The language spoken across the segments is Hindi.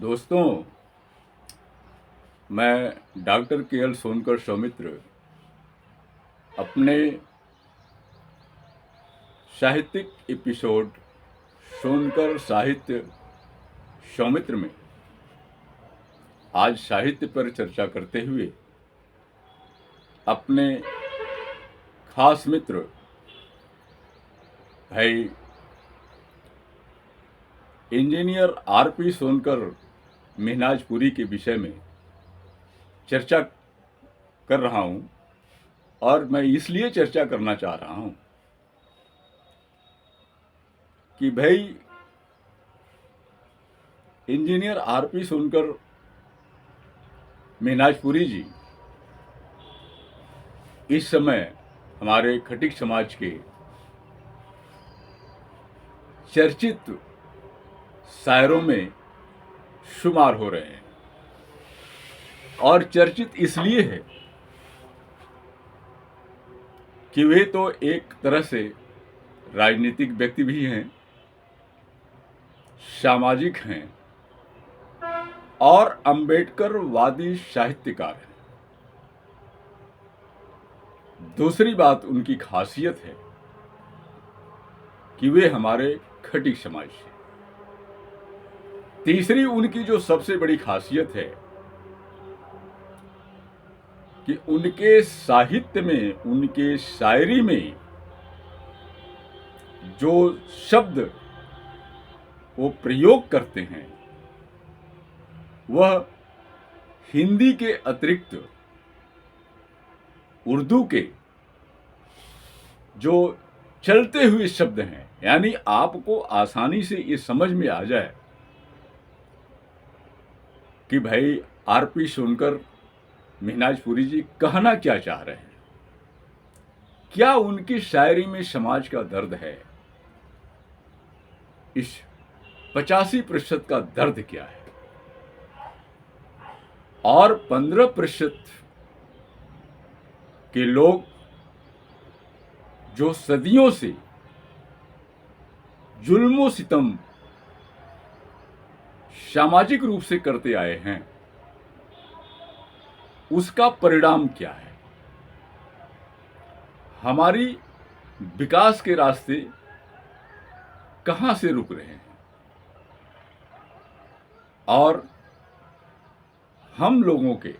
दोस्तों, मैं डॉक्टर के.एल. सोनकर सौमित्र अपने साहित्यिक एपिसोड सोनकर साहित्य सौमित्र में आज साहित्य पर चर्चा करते हुए अपने खास मित्र भाई इंजीनियर आर.पी. सोनकर मेहनाजपुरी के विषय में चर्चा कर रहा हूं और मैं इसलिए चर्चा करना चाह रहा हूं कि भाई इंजीनियर आर.पी. सोनकर मेहनाजपुरी जी इस समय हमारे खटिक समाज के चर्चित शायरों में शुमार हो रहे हैं और चर्चित इसलिए है कि वे तो एक तरह से राजनीतिक व्यक्ति भी हैं, सामाजिक हैं और अम्बेडकरवादी साहित्यकार हैं। दूसरी बात उनकी खासियत है कि वे हमारे खटिक समाज से। तीसरी उनकी जो सबसे बड़ी खासियत है कि उनके साहित्य में, उनके शायरी में जो शब्द वो प्रयोग करते हैं वह हिंदी के अतिरिक्त उर्दू के जो चलते हुए शब्द हैं, यानी आपको आसानी से ये समझ में आ जाए कि भाई आर.पी. सोनकर मेहनाजपुरी जी कहना क्या चाह रहे हैं, क्या उनकी शायरी में समाज का दर्द है, इस 85% का दर्द क्या है और 15% के लोग जो सदियों से जुल्म सितम सामाजिक रूप से करते आए हैं, उसका परिणाम क्या है। हमारी विकास के रास्ते कहां से रुक रहे हैं और हम लोगों के,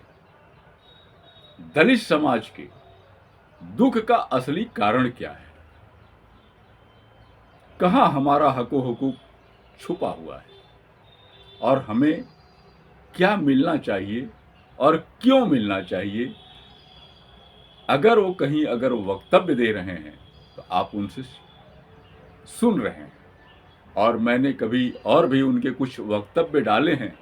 दलित समाज के दुख का असली कारण क्या है, कहां हमारा हको हुकूक छुपा हुआ है और हमें क्या मिलना चाहिए और क्यों मिलना चाहिए। अगर वो कहीं अगर वक्तव्य दे रहे हैं तो आप उनसे सुन रहे हैं और मैंने कभी और भी उनके कुछ वक्तव्य डाले हैं,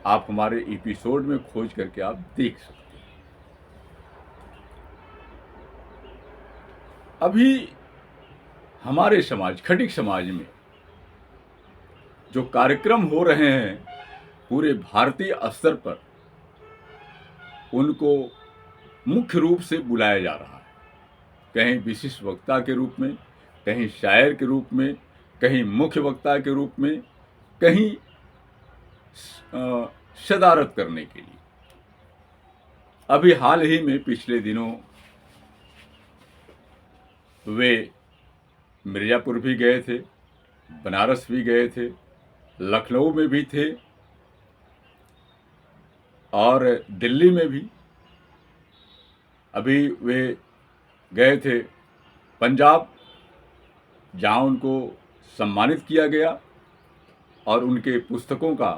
आप हमारे एपिसोड में खोज करके आप देख सकते हैं। अभी हमारे समाज, खटिक समाज में जो कार्यक्रम हो रहे हैं पूरे भारतीय स्तर पर, उनको मुख्य रूप से बुलाया जा रहा है, कहीं विशिष्ट वक्ता के रूप में, कहीं शायर के रूप में, कहीं मुख्य वक्ता के रूप में, कहीं शदारत करने के लिए। अभी हाल ही में पिछले दिनों वे मिर्जापुर भी गए थे, बनारस भी गए थे, लखनऊ में भी थे और दिल्ली में भी। अभी वे गए थे पंजाब, जहाँ उनको सम्मानित किया गया और उनके पुस्तकों का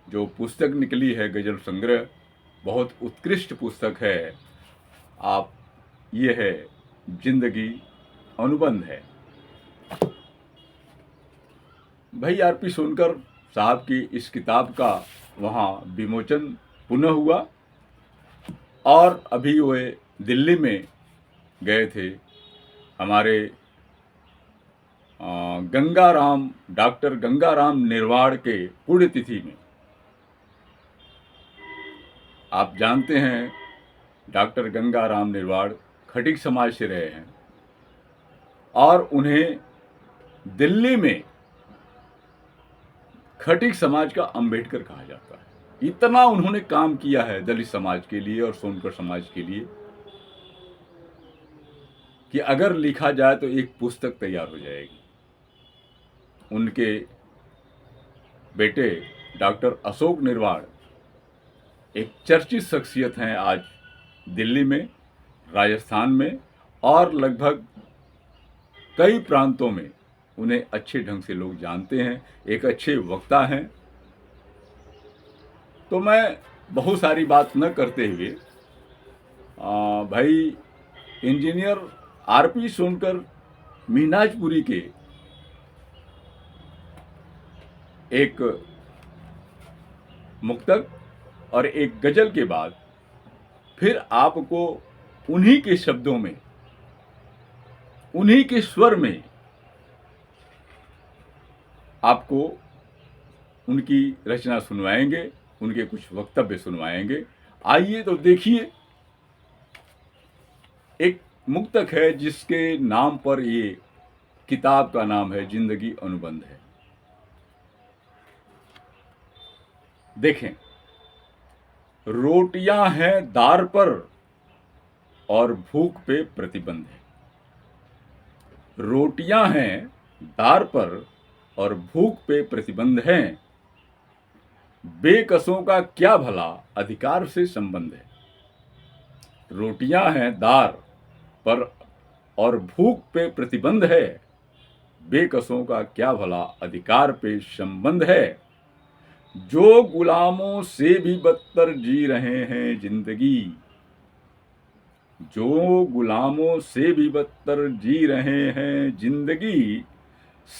जो पुस्तक निकली है, गजल संग्रह, बहुत उत्कृष्ट पुस्तक है। आप, ये है जिंदगी अनुबंध है। भाई आर.पी. सोनकर साहब की इस किताब का वहाँ विमोचन पुनः हुआ और अभी वे दिल्ली में गए थे हमारे डॉक्टर गंगाराम निर्वाण के पुण्यतिथि में। आप जानते हैं डॉक्टर गंगाराम निर्वाण खटिक समाज से रहे हैं और उन्हें दिल्ली में खटीक समाज का अंबेडकर कहा जाता है। इतना उन्होंने काम किया है दलित समाज के लिए और सोनकर समाज के लिए कि अगर लिखा जाए तो एक पुस्तक तैयार हो जाएगी। उनके बेटे डॉक्टर अशोक निर्वाण एक चर्चित शख्सियत हैं आज दिल्ली में, राजस्थान में और लगभग कई प्रांतों में उन्हें अच्छे ढंग से लोग जानते हैं, एक अच्छे वक्ता हैं। तो मैं बहुत सारी बात न करते हुए भाई इंजीनियर आरपी सोनकर मीनाजपुरी के एक मुक्तक और एक गजल के बाद फिर आपको उन्हीं के शब्दों में, उन्हीं के स्वर में आपको उनकी रचना सुनवाएंगे, उनके कुछ वक्तव्य सुनवाएंगे। आइए तो देखिए, एक मुक्तक है जिसके नाम पर ये किताब का नाम है जिंदगी अनुबंध है। देखें, रोटियां हैं दार पर और भूख पे प्रतिबंध है। रोटियां हैं दार पर और भूख पे प्रतिबंध है। बेकसों का क्या भला अधिकार से संबंध है। रोटियां हैं दार पर और भूख पे प्रतिबंध है। बेकसों का क्या भला अधिकार पे संबंध है। जो गुलामों से भी बदतर जी रहे हैं जिंदगी, जो गुलामों से भी बदतर जी रहे हैं जिंदगी,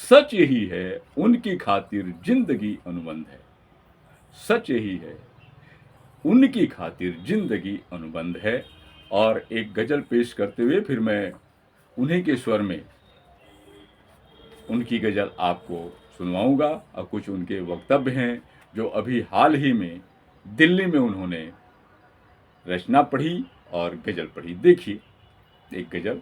सच यही है उनकी खातिर जिंदगी अनुबंध है। सच यही है उनकी खातिर जिंदगी अनुबंध है। और एक गजल पेश करते हुए फिर मैं उन्हीं के स्वर में उनकी गजल आपको सुनवाऊंगा। और कुछ उनके वक्तव्य हैं जो अभी हाल ही में दिल्ली में उन्होंने रचना पढ़ी और गजल पढ़ी। देखिए एक गजल।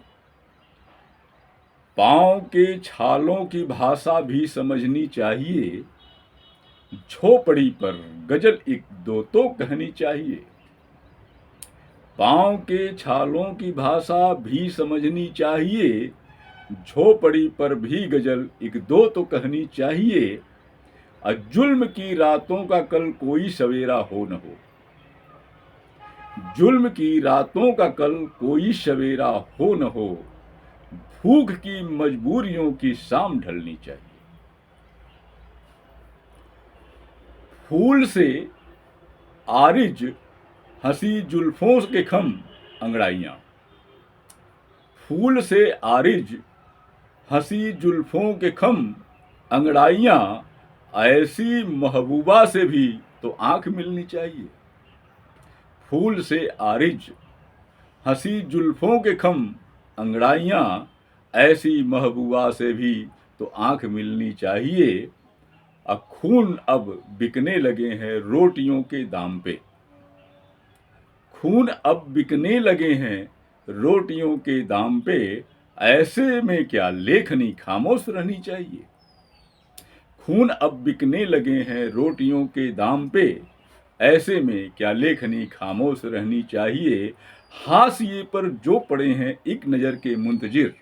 पांव के छालों की भाषा भी समझनी चाहिए, झोपड़ी पर गजल एक दो तो कहनी चाहिए। पांव के छालों की भाषा भी समझनी चाहिए, झोपड़ी पर भी गजल एक दो तो कहनी चाहिए। जुल्म की रातों का कल कोई सवेरा हो न हो, जुल्म की रातों का कल कोई सवेरा हो न हो, भूख की मजबूरियों की शाम ढलनी चाहिए। फूल से आरिज हंसी जुल्फों के खम अंगड़ाइयां, फूल से आरिज हंसी जुल्फों के खम अंगड़ाइयां, ऐसी महबूबा से भी तो आंख मिलनी चाहिए। फूल से आरिज हंसी जुल्फों के खम अंगड़ाइयां, ऐसी महबूबा से भी तो आंख मिलनी चाहिए। खून अब बिकने लगे हैं रोटियों के दाम पे, खून अब बिकने लगे हैं रोटियों के दाम पे, ऐसे में क्या लेखनी खामोश रहनी चाहिए। खून अब बिकने लगे हैं रोटियों के दाम पे, ऐसे में क्या लेखनी खामोश रहनी चाहिए। हाशिए पर जो पड़े हैं एक नज़र के मुंतजिर,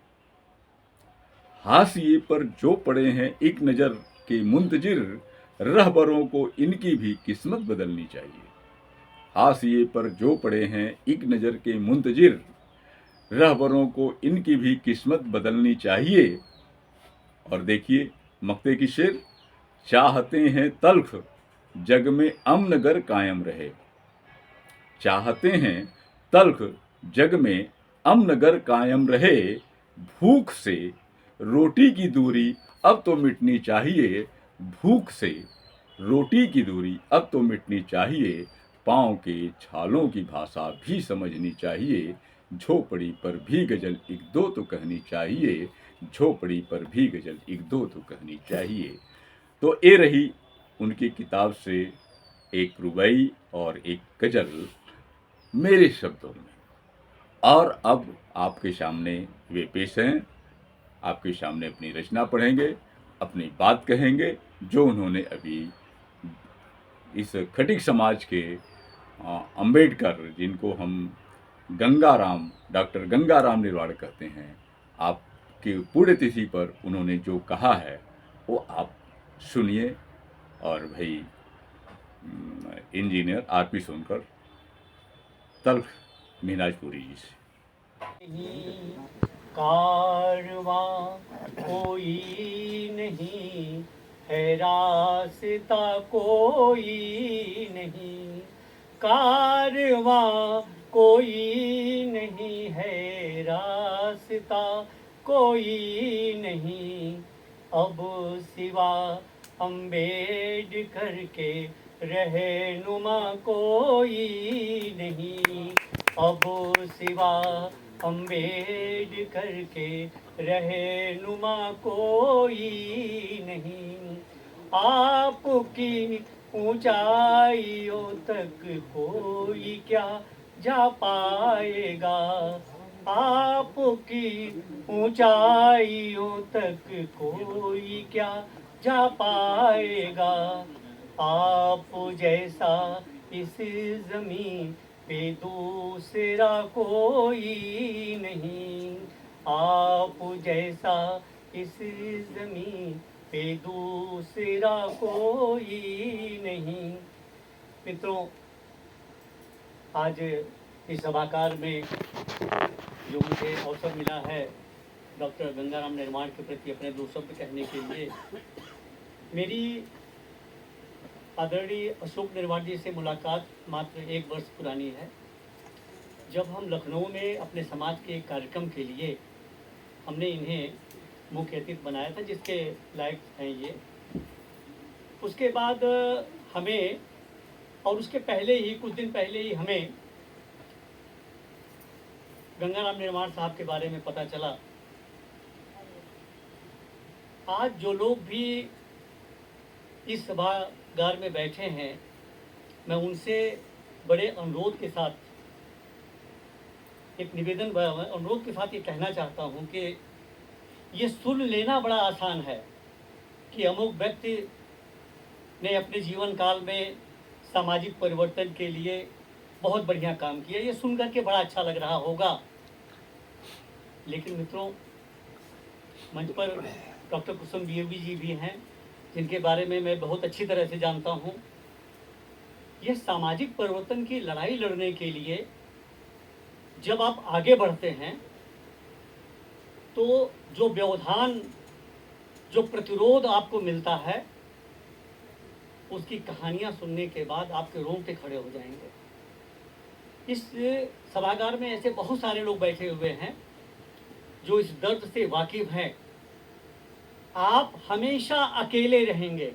हाशिए पर जो पड़े हैं एक नज़र के मुंतजिर, रहबरों को इनकी भी किस्मत बदलनी चाहिए। हाशिए पर जो पड़े हैं एक नज़र के मुंतजिर, रहबरों को इनकी भी किस्मत बदलनी चाहिए। और देखिए मक्ते की शेर। चाहते हैं तल्ख जग में अमन गर कायम रहे, चाहते हैं तल्ख जग में अमन गर कायम रहे, भूख से रोटी की दूरी अब तो मिटनी चाहिए। भूख से रोटी की दूरी अब तो मिटनी चाहिए। पाँव के छालों की भाषा भी समझनी चाहिए, झोपड़ी पर भी गजल एक दो तो कहनी चाहिए। झोपड़ी पर भी गजल एक दो तो कहनी चाहिए। तो ये रही उनकी किताब से एक रुबाई और एक गजल मेरे शब्दों में। और अब आपके सामने वे पेश हैं, आपके सामने अपनी रचना पढ़ेंगे, अपनी बात कहेंगे जो उन्होंने अभी इस खटिक समाज के अंबेडकर, जिनको हम गंगाराम, डॉक्टर गंगाराम निर्वाण कहते हैं, आपकी पुण्यतिथि पर उन्होंने जो कहा है वो आप सुनिए। और भाई इंजीनियर आरपी सोनकर, तल्ख मीनाजपुरी जी से। कारवां कोई नहीं है, रास्ता कोई नहीं, कारवां कोई नहीं है, रास्ता कोई नहीं, अब सिवा अम्बेडकर के रहनुमा कोई नहीं, अब सिवा अम्बेडकर के रहनुमा कोई नहीं, आपकी ऊंचाइयों तक कोई क्या जा पाएगा, आपकी ऊंचाइयों तक कोई क्या जा पाएगा, आप जैसा इस जमीन पे दूसरा कोई नहीं, आप जैसा इस जमीन पे दूसरा कोई नहीं। मित्रों, आज इस सभाकार में जो मुझे अवसर मिला है डॉक्टर गंगाराम निर्माण के प्रति अपने दो शब्द कहने के लिए, मेरी आदरणीय अशोक निर्माण जी से मुलाकात मात्र 1 वर्ष पुरानी है। जब हम लखनऊ में अपने समाज के एक कार्यक्रम के लिए हमने इन्हें मुख्य अतिथि बनाया था, जिसके लायक हैं ये। उसके बाद हमें, और उसके पहले ही कुछ दिन पहले ही हमें गंगाराम निर्माण साहब के बारे में पता चला। आज जो लोग भी इस सभागार में बैठे हैं, मैं उनसे बड़े अनुरोध के साथ, एक निवेदन अनुरोध के साथ ये कहना चाहता हूँ कि ये सुन लेना बड़ा आसान है कि अमुक व्यक्ति ने अपने जीवन काल में सामाजिक परिवर्तन के लिए बहुत बढ़िया काम किया, ये सुन करके बड़ा अच्छा लग रहा होगा। लेकिन मित्रों, मंच पर डॉक्टर कुसुम बीवी जी भी हैं, जिनके बारे में मैं बहुत अच्छी तरह से जानता हूँ। यह सामाजिक परिवर्तन की लड़ाई लड़ने के लिए जब आप आगे बढ़ते हैं तो जो व्यवधान, जो प्रतिरोध आपको मिलता है, उसकी कहानियां सुनने के बाद आपके रोंगटे खड़े हो जाएंगे। इस सभागार में ऐसे बहुत सारे लोग बैठे हुए हैं जो इस दर्द से वाकिफ हैं। आप हमेशा अकेले रहेंगे,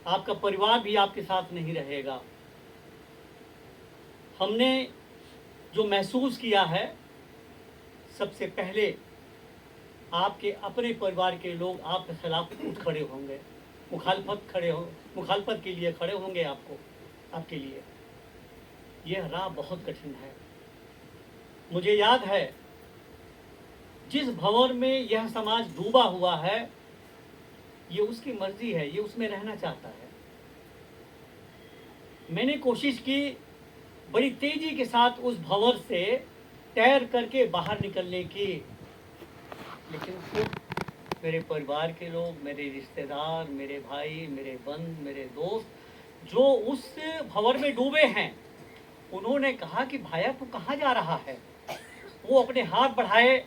आपका परिवार भी आपके साथ नहीं रहेगा। हमने जो महसूस किया है, सबसे पहले आपके अपने परिवार के लोग आपके खिलाफ उठ खड़े होंगे, मुखालफत के लिए खड़े होंगे आपके लिए। यह राह बहुत कठिन है। मुझे याद है, जिस भंवर में यह समाज डूबा हुआ है, ये उसकी मर्जी है, ये उसमें रहना चाहता है। मैंने कोशिश की बड़ी तेजी के साथ उस भंवर से तैर करके बाहर निकलने की, लेकिन फिर मेरे परिवार के लोग, मेरे रिश्तेदार, मेरे भाई, मेरे बंधु, मेरे दोस्त जो उस भंवर में डूबे हैं, उन्होंने कहा कि भाया तू कहाँ जा रहा है। वो अपने हाथ बढ़ाए,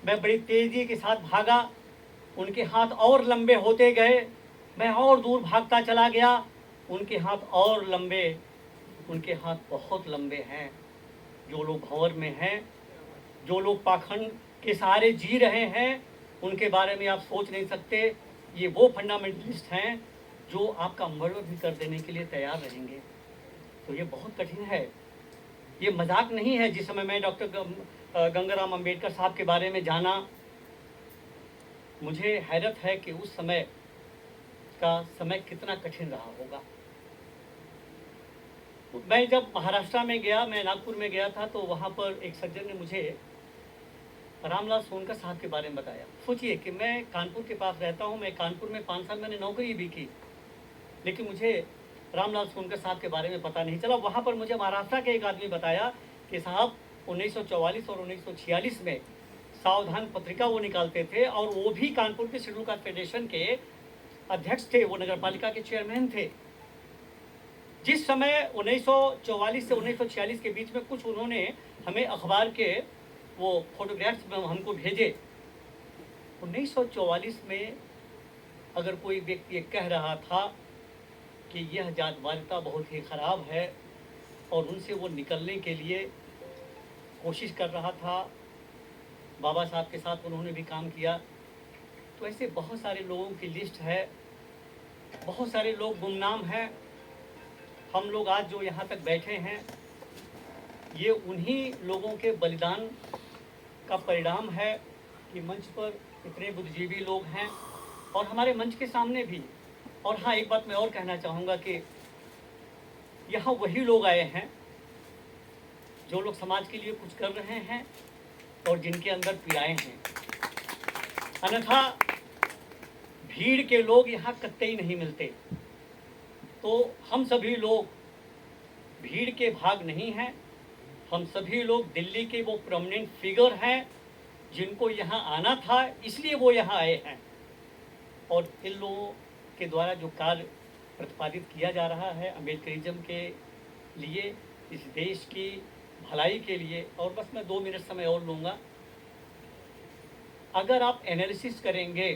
मैं बड़ी तेजी के साथ भागा, उनके हाथ और लंबे होते गए, मैं और दूर भागता चला गया, उनके हाथ और लंबे, उनके हाथ बहुत लंबे हैं। जो लोग भंवर में हैं, जो लोग पाखंड के सहारे जी रहे हैं, उनके बारे में आप सोच नहीं सकते। ये वो फंडामेंटलिस्ट हैं जो आपका मर्डर भी कर देने के लिए तैयार रहेंगे। तो ये बहुत कठिन है, ये मजाक नहीं है। जिस समय मैं डॉक्टर गंगाराम अंबेडकर साहब के बारे में जाना, मुझे हैरत है कि उस समय का समय कितना कठिन रहा होगा। मैं जब महाराष्ट्र में गया, मैं नागपुर में गया था, तो वहाँ पर एक सज्जन ने मुझे रामलाल सोनकर साहब के बारे में बताया। सोचिए कि मैं कानपुर के पास रहता हूँ, मैं कानपुर में 5 साल मैंने नौकरी भी की, लेकिन मुझे रामलाल सोनकर साहब के बारे में पता नहीं चला। वहाँ पर मुझे महाराष्ट्र के एक आदमी बताया कि साहब 1944 और 1946 में सावधान पत्रिका वो निकालते थे, और वो भी कानपुर के शेड्यूल कास्ट फेडरेशन के अध्यक्ष थे, वो नगर पालिका के चेयरमैन थे। जिस समय 1944 से 1946 के बीच में कुछ उन्होंने हमें अखबार के वो फोटोग्राफ्स में हमको भेजे। 1944 में अगर कोई व्यक्ति ये कह रहा था कि यह जातवादिता बहुत ही ख़राब है और उनसे वो निकलने के लिए कोशिश कर रहा था, बाबा साहब के साथ उन्होंने भी काम किया, तो ऐसे बहुत सारे लोगों की लिस्ट है, बहुत सारे लोग गुमनाम हैं। हम लोग आज जो यहाँ तक बैठे हैं, ये उन्हीं लोगों के बलिदान का परिणाम है कि मंच पर इतने बुद्धिजीवी लोग हैं, और हमारे मंच के सामने भी। और हाँ, एक बात मैं और कहना चाहूँगा कि यहाँ वही लोग आए हैं जो लोग समाज के लिए कुछ कर रहे हैं और जिनके अंदर पीड़ाएं हैं। अन्यथा भीड़ के लोग यहाँ कतई नहीं मिलते। तो हम सभी लोग भीड़ के भाग नहीं हैं, हम सभी लोग दिल्ली के वो प्रोमिनेंट फिगर हैं जिनको यहाँ आना था, इसलिए वो यहाँ आए हैं। और इन लोगों के द्वारा जो कार्य प्रतिपादित किया जा रहा है अम्बेडकरिज्म के लिए, इस देश की भलाई के लिए। और बस मैं 2 मिनट समय और लूँगा। अगर आप एनालिसिस करेंगे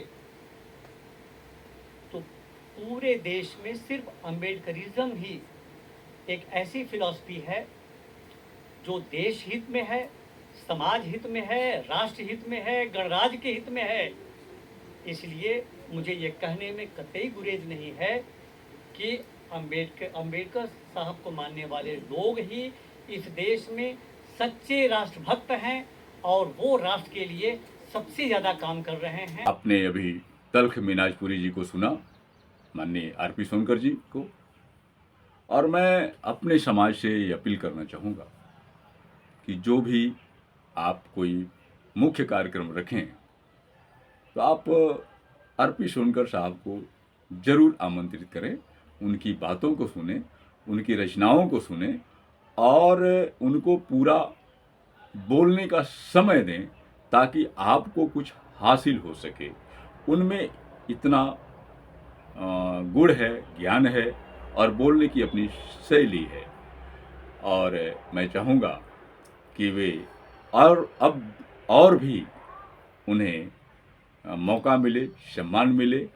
तो पूरे देश में सिर्फ अम्बेडकरिज्म ही एक ऐसी फिलॉसफी है जो देश हित में है, समाज हित में है, राष्ट्र हित में है, गणराज्य के हित में है। इसलिए मुझे ये कहने में कतई गुरेज नहीं है कि अम्बेडकर साहब को मानने वाले लोग ही इस देश में सच्चे राष्ट्रभक्त हैं और वो राष्ट्र के लिए सबसे ज़्यादा काम कर रहे हैं। आपने अभी तल्ख मीनाजपुरी जी को सुना, माननीय आरपी सोनकर जी को, और मैं अपने समाज से ये अपील करना चाहूँगा कि जो भी आप कोई मुख्य कार्यक्रम रखें तो आप आरपी सोनकर साहब को जरूर आमंत्रित करें, उनकी बातों को सुने, उनकी रचनाओं को सुने और उनको पूरा बोलने का समय दें ताकि आपको कुछ हासिल हो सके। उनमें इतना गुण है, ज्ञान है और बोलने की अपनी शैली है। और मैं चाहूँगा कि वे और भी उन्हें मौका मिले, सम्मान मिले।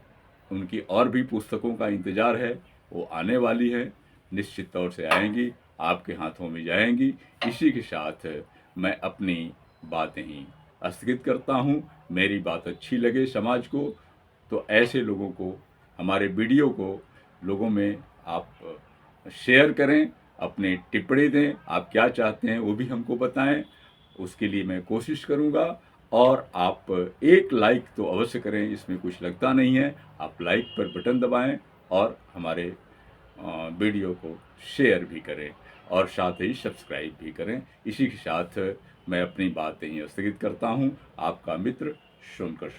उनकी और भी पुस्तकों का इंतज़ार है, वो आने वाली है, निश्चित तौर से आएंगी, आपके हाथों में जाएंगी। इसी के साथ मैं अपनी बातें ही स्थगित करता हूँ। मेरी बात अच्छी लगे समाज को तो ऐसे लोगों को, हमारे वीडियो को लोगों में आप शेयर करें, अपने टिप्पणी दें, आप क्या चाहते हैं वो भी हमको बताएं, उसके लिए मैं कोशिश करूँगा। और आप एक लाइक तो अवश्य करें, इसमें कुछ लगता नहीं है। आप लाइक पर बटन दबाएं और हमारे वीडियो को शेयर भी करें और साथ ही सब्सक्राइब भी करें। इसी के साथ मैं अपनी बातें ही स्थगित करता हूं। आपका मित्र सोनकर।